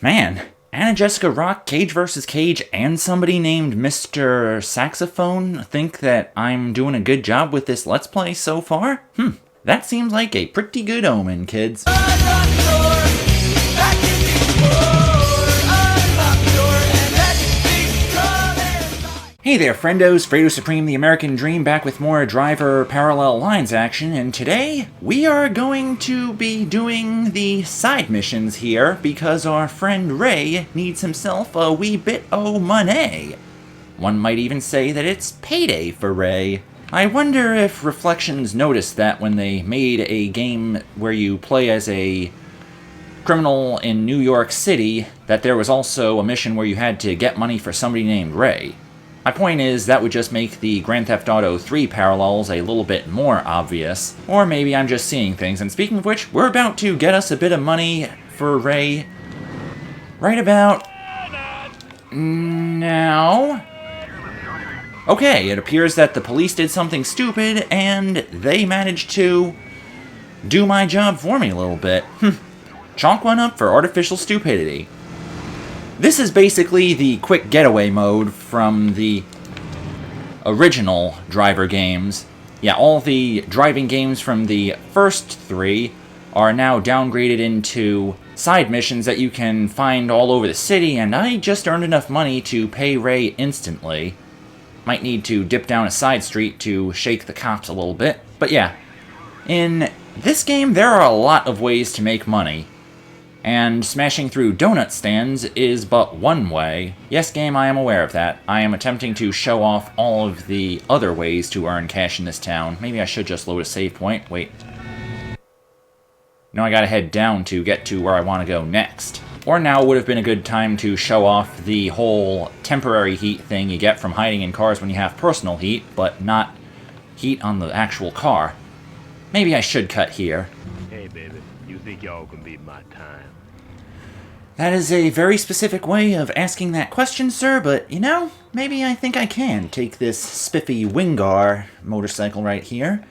Man, Anna Jessica Rock, Cage vs. Cage, and somebody named Mr. Saxophone think that I'm doing a good job with this Let's Play so far? That seems like a pretty good omen, kids. Hey there, friendos, Fredo Supreme, the American Dream, back with more Driver Parallel Lines action, and today we are going to be doing the side missions here because our friend Ray needs himself a wee bit o' money. One might even say that it's payday for Ray. I wonder if Reflections noticed that when they made a game where you play as a criminal in New York City, that there was also a mission where you had to get money for somebody named Ray. My point is, that would just make the Grand Theft Auto 3 parallels a little bit more obvious. Or maybe I'm just seeing things, and speaking of which, we're about to get us a bit of money for Ray right about now. Okay, it appears that the police did something stupid, and they managed to do my job for me a little bit. Chalk one up for artificial stupidity. This is basically the quick getaway mode from the original Driver games. Yeah, all the driving games from the first three are now downgraded into side missions that you can find all over the city, and I just earned enough money to pay Ray instantly. Might need to dip down a side street to shake the cops a little bit. But yeah, in this game there are a lot of ways to make money. And smashing through donut stands is but one way. Yes, game, I am aware of that. I am attempting to show off all of the other ways to earn cash in this town. Maybe I should just load a save point. Wait. No, I gotta head down to get to where I want to go next. Or now would have been a good time to show off the whole temporary heat thing you get from hiding in cars when you have personal heat, but not heat on the actual car. Maybe I should cut here. Hey, baby, you think y'all can beat my time? That is a very specific way of asking that question, sir, but, you know, maybe I think I can take this spiffy Wingar motorcycle right here,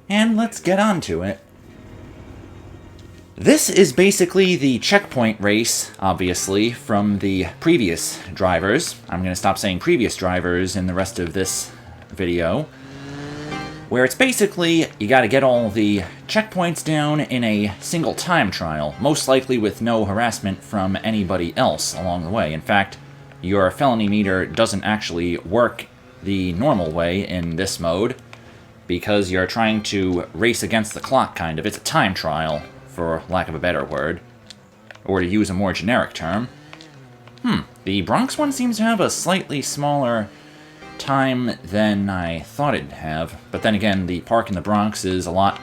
and let's get on to it. This is basically the checkpoint race, obviously, from the previous drivers. I'm going to stop saying previous drivers in the rest of this video. Where it's basically, you gotta get all the checkpoints down in a single time trial, most likely with no harassment from anybody else along the way. In fact, your felony meter doesn't actually work the normal way in this mode, because you're trying to race against the clock, kind of. It's a time trial, for lack of a better word. Or to use a more generic term. The Bronx one seems to have a slightly smaller time than I thought it'd have, but then again, the park in the Bronx is a lot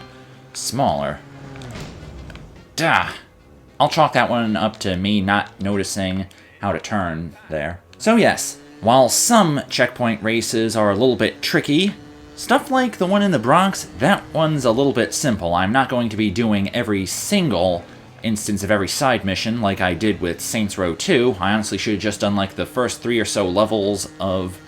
smaller. Duh! I'll chalk that one up to me not noticing how to turn there. So yes, while some checkpoint races are a little bit tricky, stuff like the one in the Bronx, that one's a little bit simple. I'm not going to be doing every single instance of every side mission like I did with Saints Row 2. I honestly should have just done like the first 3 or so levels of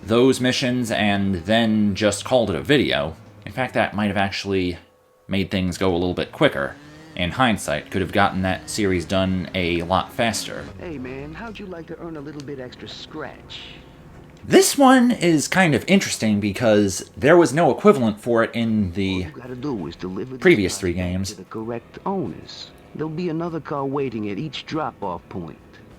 those missions and then just called it a video. In fact, that might have actually made things go a little bit quicker. In hindsight, could have gotten that series done a lot faster. Hey man, how'd you like to earn a little bit extra scratch? This one is kind of interesting because there was no equivalent for it in the All you gotta do is deliver previous 3 games. to the correct owners. There'll be another car waiting at each drop-off point.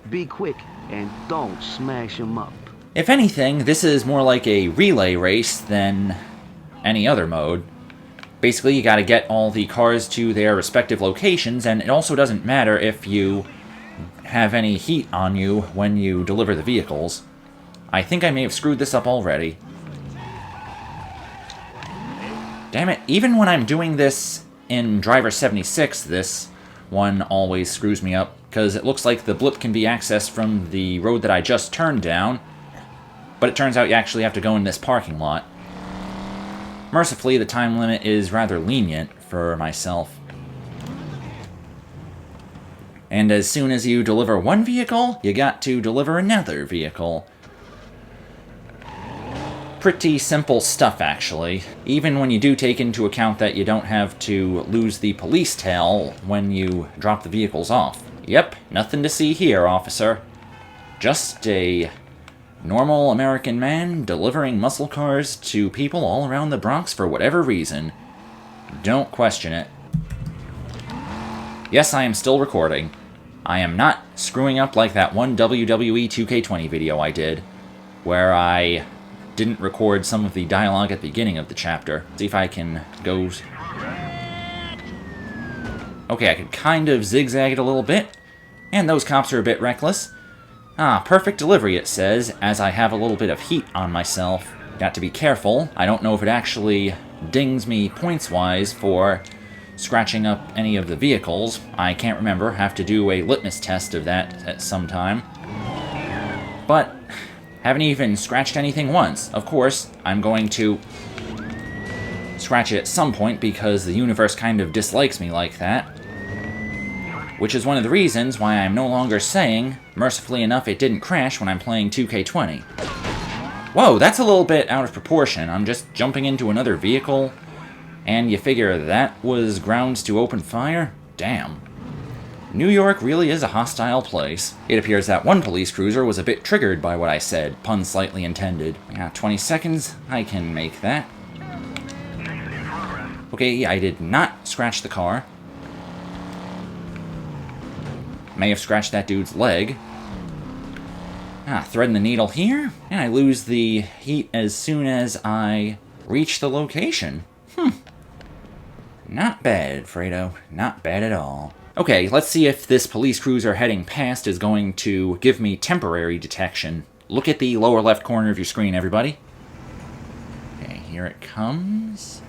Be quick and don't smash them up. If anything, this is more like a relay race than any other mode. Basically, you gotta get all the cars to their respective locations, and it also doesn't matter if you have any heat on you when you deliver the vehicles. I think I may have screwed this up already. Damn it, even when I'm doing this in Driver 76, this one always screws me up, because it looks like the blip can be accessed from the road that I just turned down, but it turns out you actually have to go in this parking lot. Mercifully, the time limit is rather lenient for myself. And as soon as you deliver one vehicle, you got to deliver another vehicle. Pretty simple stuff, actually. Even when you do take into account that you don't have to lose the police tail when you drop the vehicles off. Yep, nothing to see here, officer. Just a normal American man delivering muscle cars to people all around the Bronx for whatever reason. Don't question it. Yes, I am still recording. I am not screwing up like that one WWE 2K20 video I did, where I didn't record some of the dialogue at the beginning of the chapter. See if I can go... Okay, I could kind of zigzag it a little bit, and those cops are a bit reckless. Ah, perfect delivery, it says, as I have a little bit of heat on myself. Got to be careful. I don't know if it actually dings me points-wise for scratching up any of the vehicles. I can't remember. Have to do a litmus test of that at some time. But haven't even scratched anything once. Of course, I'm going to scratch it at some point because the universe kind of dislikes me like that. Which is one of the reasons why I'm no longer saying, mercifully enough, it didn't crash when I'm playing 2K20. Whoa, that's a little bit out of proportion. I'm just jumping into another vehicle, and you figure that was grounds to open fire? Damn. New York really is a hostile place. It appears that one police cruiser was a bit triggered by what I said, pun slightly intended. Yeah, 20 seconds, I can make that. Okay, I did not scratch the car. May have scratched that dude's leg. Ah, threading the needle here, and I lose the heat as soon as I reach the location. Not bad, Fredo. Not bad at all. Okay, let's see if this police cruiser heading past is going to give me temporary detection. Look at the lower left corner of your screen, everybody. Okay, here it comes.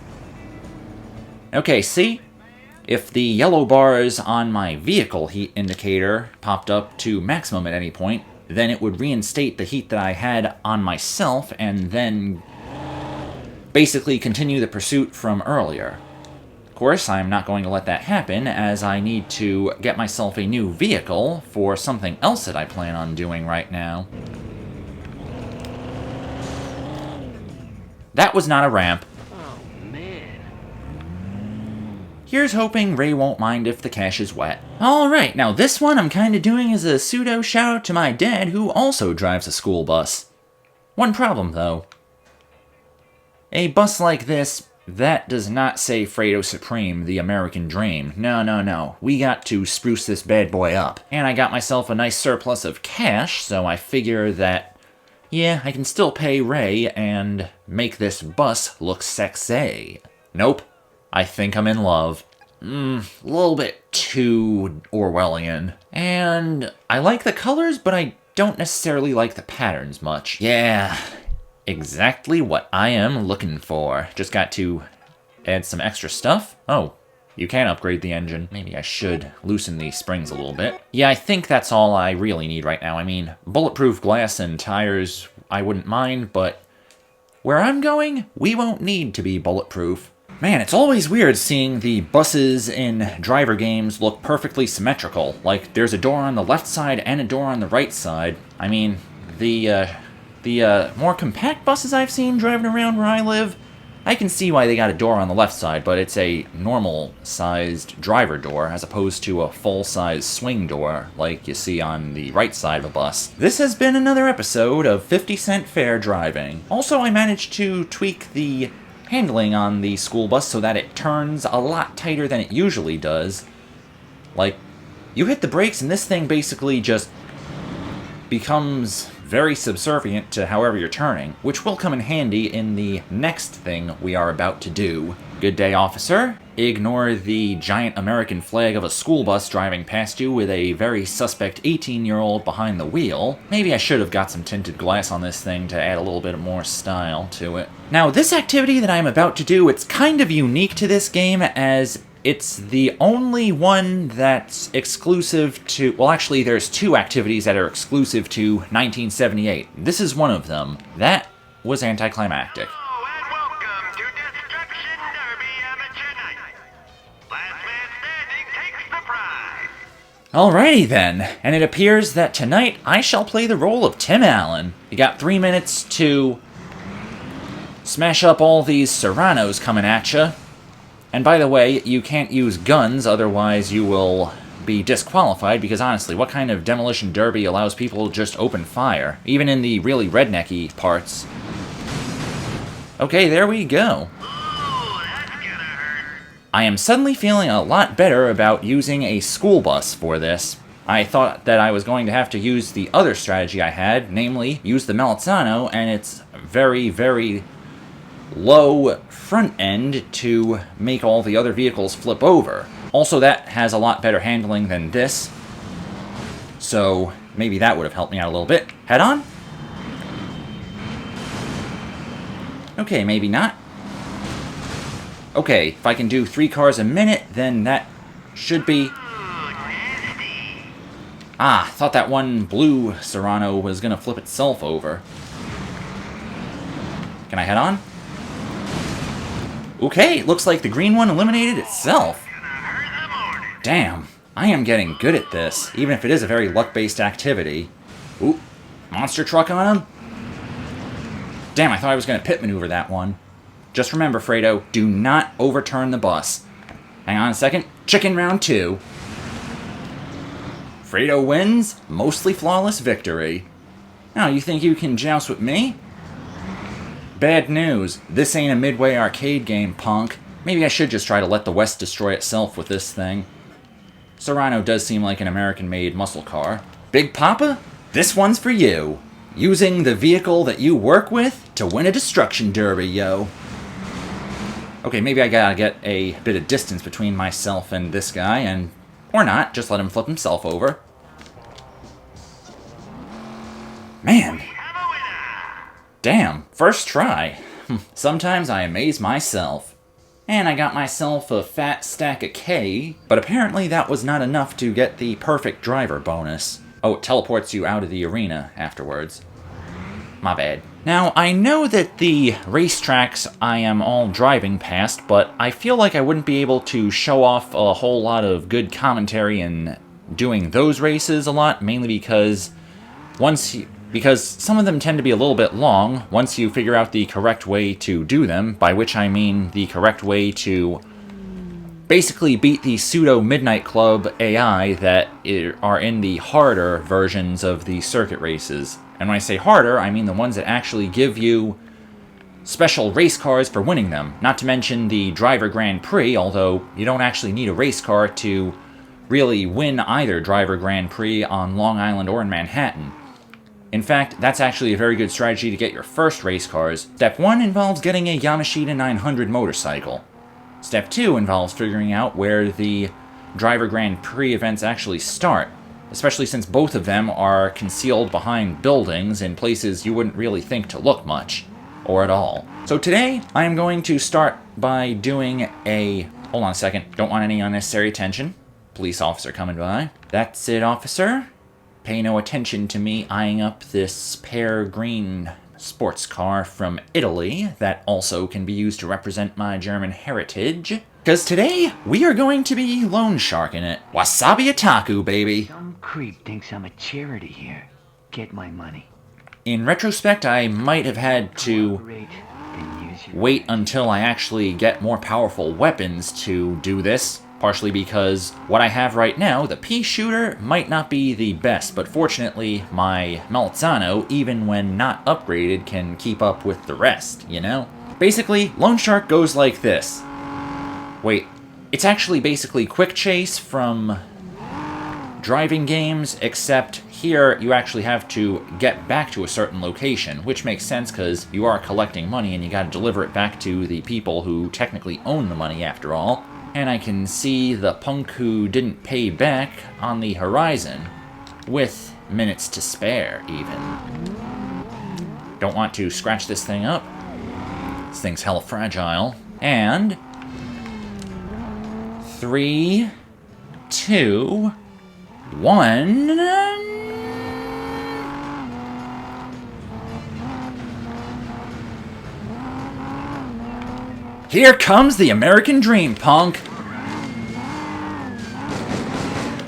Okay, see? If the yellow bars on my vehicle heat indicator popped up to maximum at any point, then it would reinstate the heat that I had on myself and then basically continue the pursuit from earlier. Of course, I'm not going to let that happen, as I need to get myself a new vehicle for something else that I plan on doing right now. That was not a ramp. Here's hoping Ray won't mind if the cash is wet. Alright, now this one I'm kinda doing as a pseudo shout out to my dad, who also drives a school bus. One problem, though. A bus like this, that does not say Fredo Supreme, the American dream. No, no, no. We got to spruce this bad boy up. And I got myself a nice surplus of cash, so I figure that, yeah, I can still pay Ray and make this bus look sexy. Nope. I think I'm in love. A little bit too Orwellian. And I like the colors, but I don't necessarily like the patterns much. Yeah, exactly what I am looking for. Just got to add some extra stuff. Oh, you can upgrade the engine. Maybe I should loosen the springs a little bit. Yeah, I think that's all I really need right now. I mean, bulletproof glass and tires, I wouldn't mind, but where I'm going, we won't need to be bulletproof. Man, it's always weird seeing the buses in driver games look perfectly symmetrical. Like, there's a door on the left side and a door on the right side. I mean, the more compact buses I've seen driving around where I live, I can see why they got a door on the left side, but it's a normal-sized driver door as opposed to a full-size swing door like you see on the right side of a bus. This has been another episode of 50-cent fare driving. Also, I managed to tweak the handling on the school bus so that it turns a lot tighter than it usually does. Like, you hit the brakes and this thing basically just becomes very subservient to however you're turning, which will come in handy in the next thing we are about to do. Good day, officer. Ignore the giant American flag of a school bus driving past you with a very suspect 18-year-old behind the wheel. Maybe I should have got some tinted glass on this thing to add a little bit more style to it. Now, this activity that I'm about to do, it's kind of unique to this game, as it's the only one that's exclusive to... Well, actually, there's two activities that are exclusive to 1978. This is one of them. That was anticlimactic. Hello and welcome to Destruction Derby Amateur Night. Last man standing takes the prize. Alrighty then, and it appears that tonight I shall play the role of Tim Allen. You got 3 minutes to smash up all these Serranos coming at you. And by the way, you can't use guns, otherwise you will be disqualified, because honestly, what kind of demolition derby allows people to just open fire, even in the really rednecky parts? Okay, there we go. I am suddenly feeling a lot better about using a school bus for this. I thought that I was going to have to use the other strategy I had, namely, use the Malzano and its very, very low front end to make all the other vehicles flip over. Also, that has a lot better handling than this, so maybe that would have helped me out a little bit. Head on? Okay, maybe not. Okay, if I can do 3 cars a minute, then that should be... Ah, thought that one blue Serrano was gonna flip itself over. Can I head on? Okay, looks like the green one eliminated itself. Damn, I am getting good at this, even if it is a very luck-based activity. Ooh, monster truck on him? Damn, I thought I was gonna pit maneuver that one. Just remember, Fredo, do not overturn the bus. Hang on a second. Chicken round 2. Fredo wins. Mostly flawless victory. Now, you think you can joust with me? Bad news. This ain't a Midway arcade game, punk. Maybe I should just try to let the West destroy itself with this thing. Serrano does seem like an American-made muscle car. Big Papa? This one's for you. Using the vehicle that you work with to win a destruction derby, yo. Okay, maybe I gotta get a bit of distance between myself and this guy, and... or not, just let him flip himself over. Man. Damn, first try. Sometimes I amaze myself. And I got myself a fat stack of K, but apparently that was not enough to get the perfect driver bonus. Oh, it teleports you out of the arena afterwards. My bad. Now, I know that the racetracks I am all driving past, but I feel like I wouldn't be able to show off a whole lot of good commentary in doing those races a lot, mainly because because some of them tend to be a little bit long once you figure out the correct way to do them, by which I mean the correct way to basically beat the pseudo Midnight Club AI that are in the harder versions of the circuit races. And when I say harder, I mean the ones that actually give you special race cars for winning them. Not to mention the Driver Grand Prix, although you don't actually need a race car to really win either Driver Grand Prix on Long Island or in Manhattan. In fact, that's actually a very good strategy to get your first race cars. Step 1 involves getting a Yamashita 900 motorcycle. Step 2 involves figuring out where the Driver Grand Prix events actually start, especially since both of them are concealed behind buildings in places you wouldn't really think to look much, or at all. So today, I am going to start by doing a... Hold on a second, don't want any unnecessary attention. Police officer coming by. That's it, officer. Pay no attention to me eyeing up this pear green sports car from Italy that also can be used to represent my German heritage. Because today, we are going to be loan sharking it. Wasabi otaku, baby. Some creep thinks I'm a charity here. Get my money. In retrospect, I might have had to wait until I actually get more powerful weapons to do this. Partially because what I have right now, the pea shooter, might not be the best, but fortunately, my Malzano, even when not upgraded, can keep up with the rest, you know? Basically, Loan Shark goes like this. Wait, it's actually basically Quick Chase from driving games, except here you actually have to get back to a certain location, which makes sense because you are collecting money and you gotta deliver it back to the people who technically own the money after all. And I can see the punk who didn't pay back on the horizon, with minutes to spare, even. Don't want to scratch this thing up. This thing's hella fragile. And... 3, 2, 1... Here comes the American dream, punk!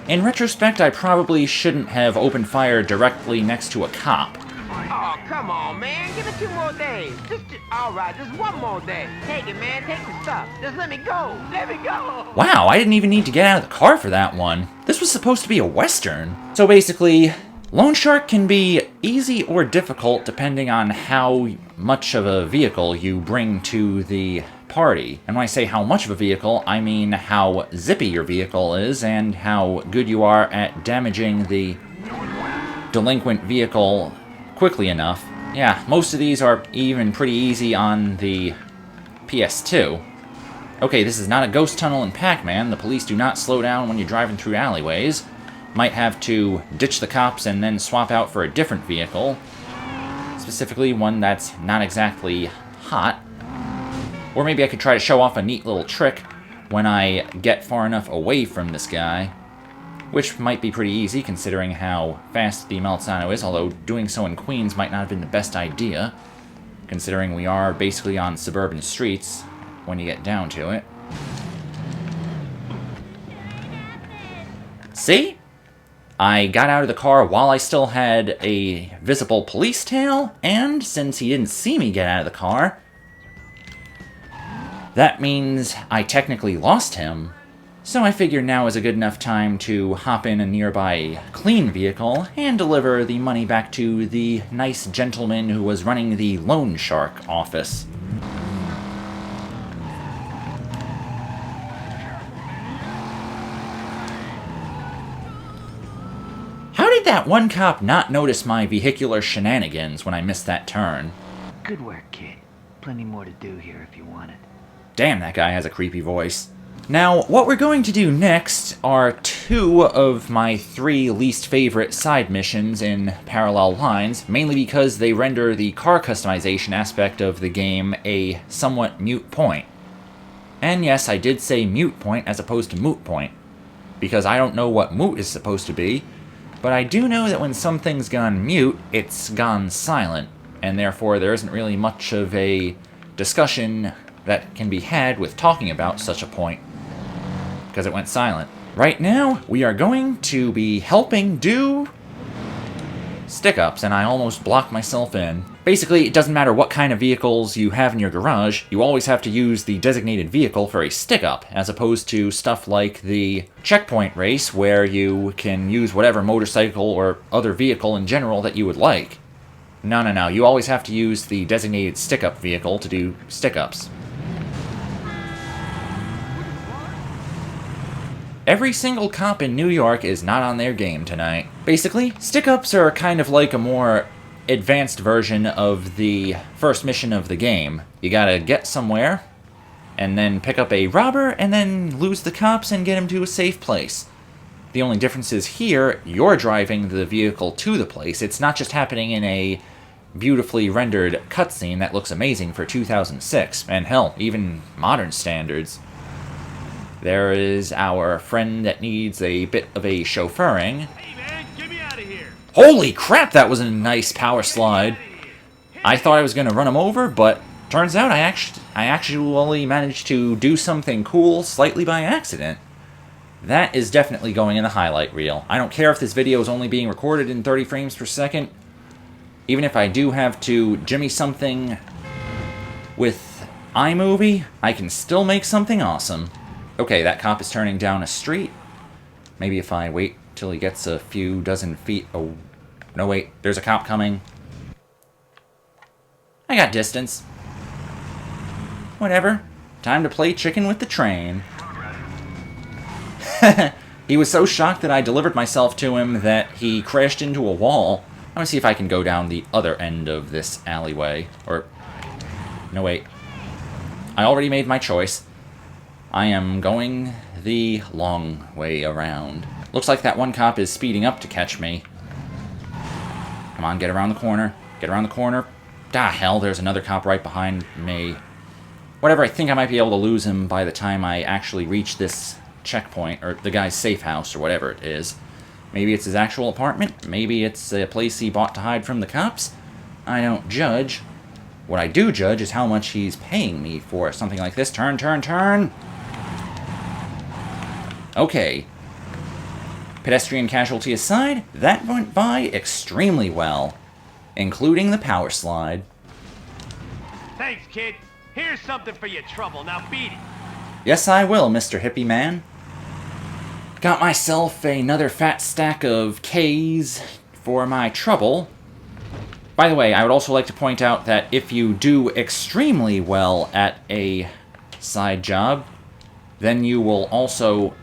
In retrospect, I probably shouldn't have opened fire directly next to a cop. Oh, come on, man. Give it 2 more days. All right, just 1 more day. Take it, man. Take the stuff. Just let me go. Let me go. Wow, I didn't even need to get out of the car for that one. This was supposed to be a Western. So basically, loan shark can be easy or difficult depending on how much of a vehicle you bring to the party. And when I say how much of a vehicle, I mean how zippy your vehicle is and how good you are at damaging the delinquent vehicle quickly enough. Yeah, most of these are even pretty easy on the PS2. Okay, this is not a ghost tunnel in Pac-Man. The police do not slow down when you're driving through alleyways. Might have to ditch the cops and then swap out for a different vehicle. Specifically, one that's not exactly hot. Or maybe I could try to show off a neat little trick when I get far enough away from this guy. Which might be pretty easy, considering how fast the Malzano is, although doing so in Queens might not have been the best idea, considering we are basically on suburban streets when you get down to it. See? I got out of the car while I still had a visible police tail, and since he didn't see me get out of the car, that means I technically lost him. So I figure now is a good enough time to hop in a nearby clean vehicle and deliver the money back to the nice gentleman who was running the loan shark office. How did that one cop not notice my vehicular shenanigans when I missed that turn? Good work, kid. Plenty more to do here if you want it. Damn, that guy has a creepy voice. Now, what we're going to do next are 2 of my 3 least favorite side missions in Parallel Lines, mainly because they render the car customization aspect of the game a somewhat moot point. And yes, I did say mute point as opposed to moot point, because I don't know what moot is supposed to be, but I do know that when something's gone mute, it's gone silent, and therefore there isn't really much of a discussion that can be had with talking about such a point, because it went silent. Right now, we are going to be helping do stick-ups, and I almost blocked myself in. Basically, it doesn't matter what kind of vehicles you have in your garage, you always have to use the designated vehicle for a stick-up, as opposed to stuff like the checkpoint race, where you can use whatever motorcycle or other vehicle in general that you would like. No, you always have to use the designated stick-up vehicle to do stick-ups. Every single cop in New York is not on their game tonight. Basically, stick-ups are kind of like a more advanced version of the first mission of the game. You gotta get somewhere, and then pick up a robber, and then lose the cops and get him to a safe place. The only difference is here, you're driving the vehicle to the place. It's not just happening in a beautifully rendered cutscene that looks amazing for 2006, and hell, even modern standards. There is our friend that needs a bit of a chauffeuring. Hey man, get me out of here. Holy crap, that was a nice power slide. I thought I was going to run him over, but turns out I actually managed to do something cool slightly by accident. That is definitely going in the highlight reel. I don't care if this video is only being recorded in 30 frames per second. Even if I do have to jimmy something with iMovie, I can still make something awesome. Okay, that cop is turning down a street. Maybe if I wait till he gets a few dozen feet... Oh, no wait, there's a cop coming. I got distance. Whatever. Time to play chicken with the train. He was so shocked that I delivered myself to him that he crashed into a wall. I'm gonna see if I can go down the other end of this alleyway. Or... no wait. I already made my choice. I am going the long way around. Looks like that one cop is speeding up to catch me. Come on, get around the corner. Get around the corner. Ah, hell, there's another cop right behind me. Whatever, I think I might be able to lose him by the time I actually reach this checkpoint, or the guy's safe house, or whatever it is. Maybe it's his actual apartment. Maybe it's a place he bought to hide from the cops. I don't judge. What I do judge is how much he's paying me for something like this. Turn, turn, turn! Okay. Pedestrian casualty aside, that went by extremely well. including the power slide. Thanks, kid. Here's something for your trouble. Now beat it. Yes, I will, Mr. Hippie Man. Got myself another fat stack of K's for my trouble. By the way, I would also like to point out that if you do extremely well at a side job, then you will also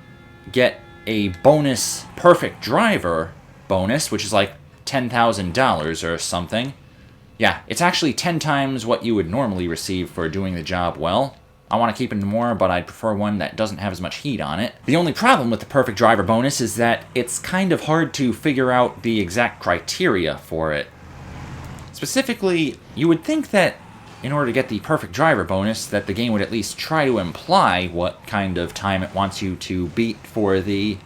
get a bonus perfect driver bonus, which is like $10,000 or something. Yeah, it's actually 10 times what you would normally receive for doing the job well. I want to keep it more, but I'd prefer one that doesn't have as much heat on it. The only problem with the perfect driver bonus is that it's kind of hard to figure out the exact criteria for it. Specifically, you would think that in order to get the perfect driver bonus, that the game would at least try to imply what kind of time it wants you to beat for the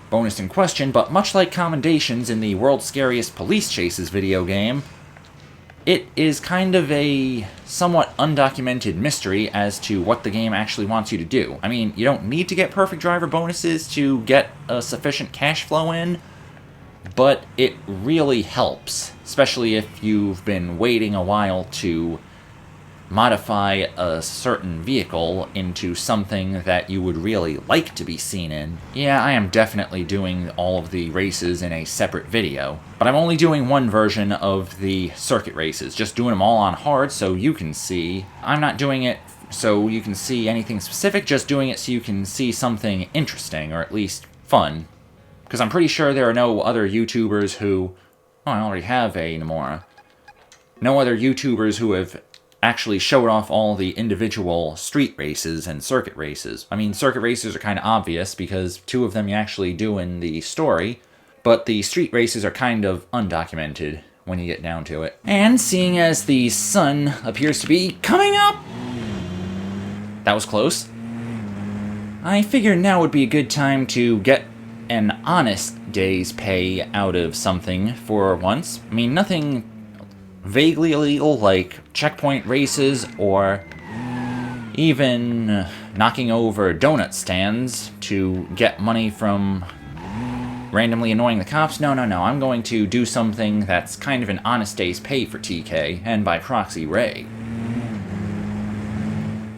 bonus in question, but much like commendations in the World's Scariest Police Chases video game, it is kind of a somewhat undocumented mystery as to what the game actually wants you to do. I mean, you don't need to get perfect driver bonuses to get a sufficient cash flow in, but it really helps, especially if you've been waiting a while to modify a certain vehicle into something that you would really like to be seen in. Yeah, I am definitely doing all of the races in a separate video, but I'm only doing one version of the circuit races, just doing them all on hard so you can see. I'm not doing it so you can see anything specific, just doing it so you can see something interesting, or at least fun. Because I'm pretty sure there are no other YouTubers who... Oh, I already have a Nomura. No other YouTubers who have actually showed off all the individual street races and circuit races. I mean, circuit races are kind of obvious because 2 of them you actually do in the story, but the street races are kind of undocumented when you get down to it. And seeing as the sun appears to be coming up... That was close. I figured now would be a good time to get an honest day's pay out of something for once. I mean, nothing vaguely illegal like checkpoint races or even knocking over donut stands to get money from randomly annoying the cops. No, I'm going to do something that's kind of an honest day's pay for TK, and by proxy Ray.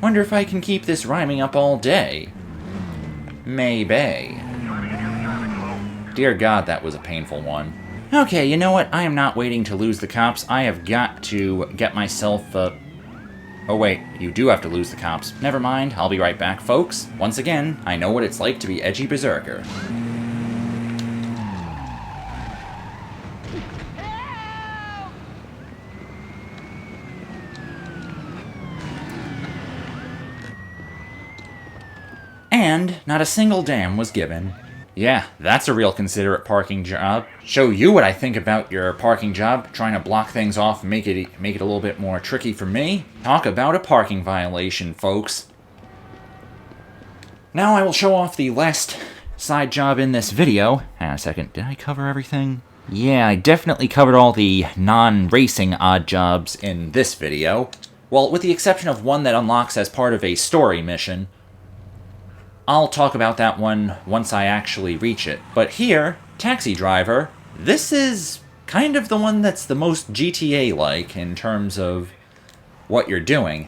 Wonder if I can keep this rhyming up all day. Maybe. Dear God, that was a painful one. Okay, you know what? I am not waiting to lose the cops. I have got to get myself a... Oh wait, you do have to lose the cops. Never mind, I'll be right back, folks. Once again, I know what it's like to be edgy berserker. And not a single damn was given. Yeah, that's a real considerate parking job. Show you what I think about your parking job, trying to block things off and make it a little bit more tricky for me. Talk about a parking violation, folks. Now I will show off the last side job in this video. Hang on a second, did I cover everything? Yeah, I definitely covered all the non-racing odd jobs in this video. Well, with the exception of one that unlocks as part of a story mission. I'll talk about that one once I actually reach it. But here, Taxi Driver, this is kind of the one that's the most GTA-like in terms of what you're doing.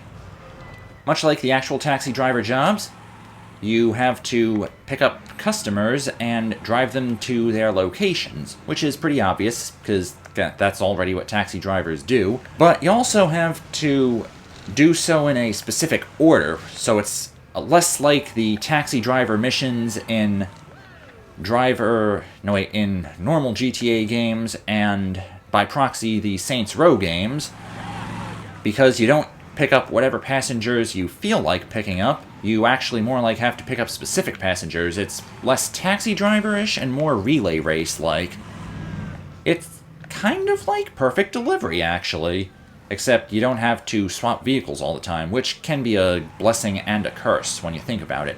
Much like the actual Taxi Driver jobs, you have to pick up customers and drive them to their locations, which is pretty obvious, because that's already what taxi drivers do. But you also have to do so in a specific order, so it's less like the taxi driver missions in in normal GTA games and by proxy the Saints Row games, because you don't pick up whatever passengers you feel like picking up. You actually more like have to pick up specific passengers. It's less taxi driver-ish and more relay race-like. It's kind of like Perfect Delivery, actually. Except you don't have to swap vehicles all the time, which can be a blessing and a curse when you think about it.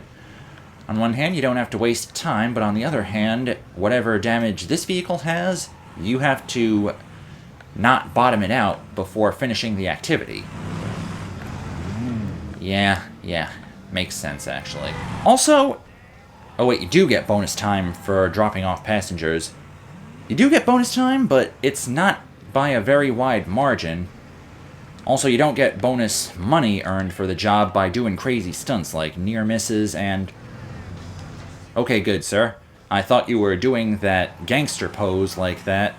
On one hand, you don't have to waste time, but on the other hand, whatever damage this vehicle has, you have to not bottom it out before finishing the activity. Yeah, makes sense, actually. Also, oh wait, you do get bonus time for dropping off passengers. You do get bonus time, but it's not by a very wide margin. Also, you don't get bonus money earned for the job by doing crazy stunts like near misses and... Okay, good, sir. I thought you were doing that gangster pose like that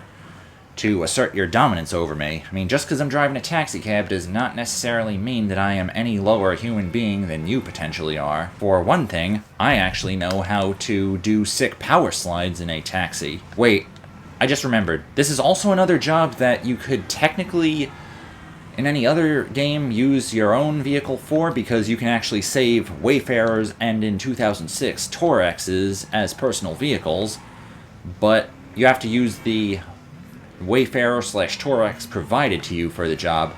to assert your dominance over me. I mean, just because I'm driving a taxi cab does not necessarily mean that I am any lower human being than you potentially are. For one thing, I actually know how to do sick power slides in a taxi. Wait, I just remembered. This is also another job that you could technically, in any other game, use your own vehicle for, because you can actually save Wayfarers and, in 2006, Torexes as personal vehicles, but you have to use the Wayfarer/Torex provided to you for the job.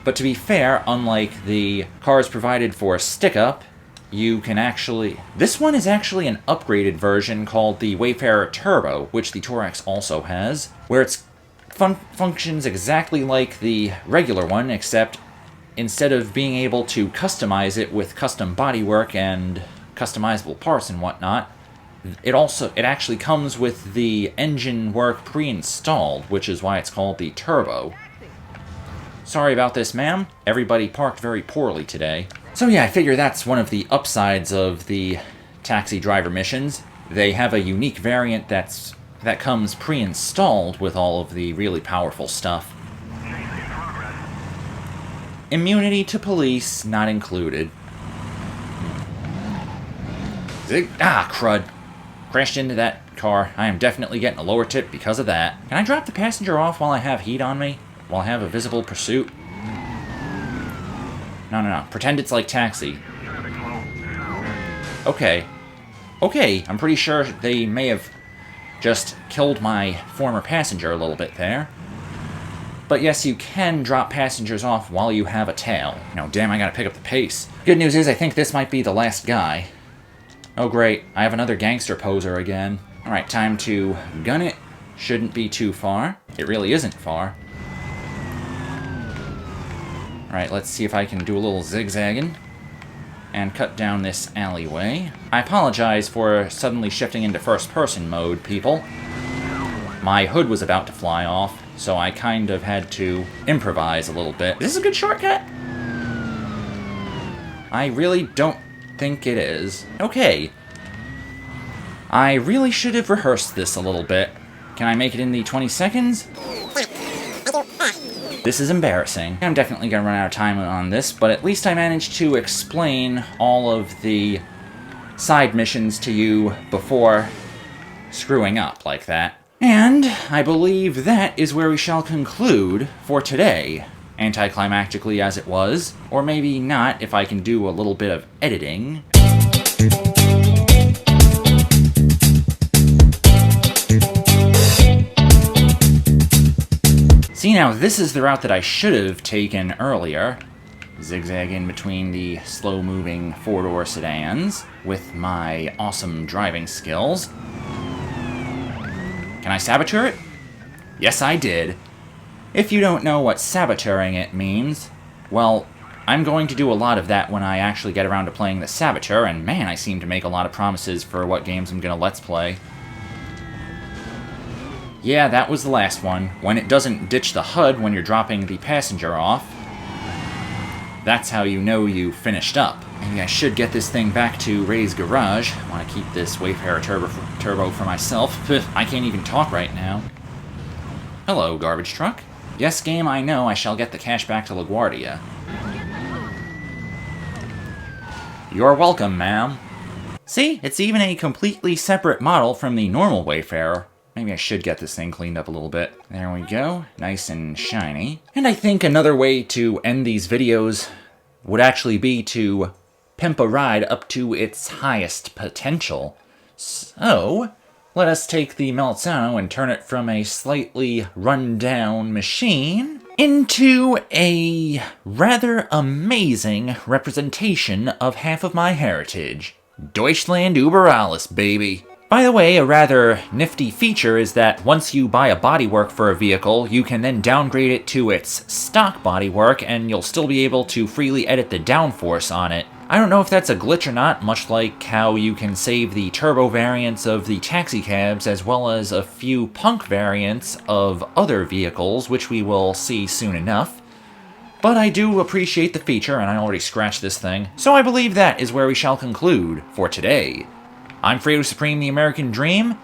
But to be fair, unlike the cars provided for stick-up, you can actually... This one is actually an upgraded version called the Wayfarer Turbo, which the Torex also has, where it's functions exactly like the regular one, except instead of being able to customize it with custom bodywork and customizable parts and whatnot, it actually comes with the engine work pre-installed, which is why it's called the Turbo. Sorry about this, ma'am. Everybody parked very poorly today. So yeah, I figure that's one of the upsides of the taxi driver missions. They have a unique variant that comes pre-installed with all of the really powerful stuff. Immunity to police not included. Crud. Crashed into that car. I am definitely getting a lower tip because of that. Can I drop the passenger off while I have heat on me? While I have a visible pursuit? No. Pretend it's like Taxi. Okay. Okay, I'm pretty sure they may have just killed my former passenger a little bit there. But yes, you can drop passengers off while you have a tail. Now, damn, I gotta pick up the pace. Good news is I think this might be the last guy. Oh great, I have another gangster poser again. Alright, time to gun it. Shouldn't be too far. It really isn't far. Alright, let's see if I can do a little zigzagging and cut down this alleyway. I apologize for suddenly shifting into first-person mode, people. My hood was about to fly off, so I kind of had to improvise a little bit. Is this a good shortcut? I really don't think it is. Okay. I really should have rehearsed this a little bit. Can I make it in the 20 seconds? This is embarrassing. I'm definitely gonna run out of time on this, but at least I managed to explain all of the side missions to you before screwing up like that. And I believe that is where we shall conclude for today. Anticlimactically as it was, or maybe not if I can do a little bit of editing. See, now this is the route that I should have taken earlier. Zigzagging between the slow-moving four-door sedans with my awesome driving skills. Can I saboteur it? Yes, I did. If you don't know what saboteuring it means, well, I'm going to do a lot of that when I actually get around to playing the Saboteur, and man, I seem to make a lot of promises for what games I'm gonna Let's Play. Yeah, that was the last one. When it doesn't ditch the HUD when you're dropping the passenger off, that's how you know you finished up. Maybe I should get this thing back to Ray's garage. I want to keep this Wayfarer Turbo for myself. I can't even talk right now. Hello, garbage truck. Yes, game, I know I shall get the cash back to LaGuardia. You're welcome, ma'am. See, it's even a completely separate model from the normal Wayfarer. Maybe I should get this thing cleaned up a little bit. There we go, nice and shiny. And I think another way to end these videos would actually be to pimp a ride up to its highest potential. So, let us take the Melzano and turn it from a slightly run-down machine into a rather amazing representation of half of my heritage. Deutschland über alles, baby. By the way, a rather nifty feature is that once you buy a bodywork for a vehicle, you can then downgrade it to its stock bodywork, and you'll still be able to freely edit the downforce on it. I don't know if that's a glitch or not, much like how you can save the turbo variants of the taxicabs as well as a few punk variants of other vehicles, which we will see soon enough. But I do appreciate the feature, and I already scratched this thing, so I believe that is where we shall conclude for today. I'm Fredo Supreme, the American Dream.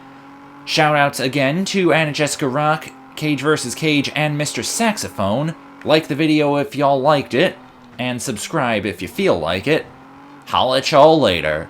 Shoutouts again to Anna Jessica Rock, Cage vs. Cage, and Mr. Saxophone. Like the video if y'all liked it, and subscribe if you feel like it. Holla at y'all later.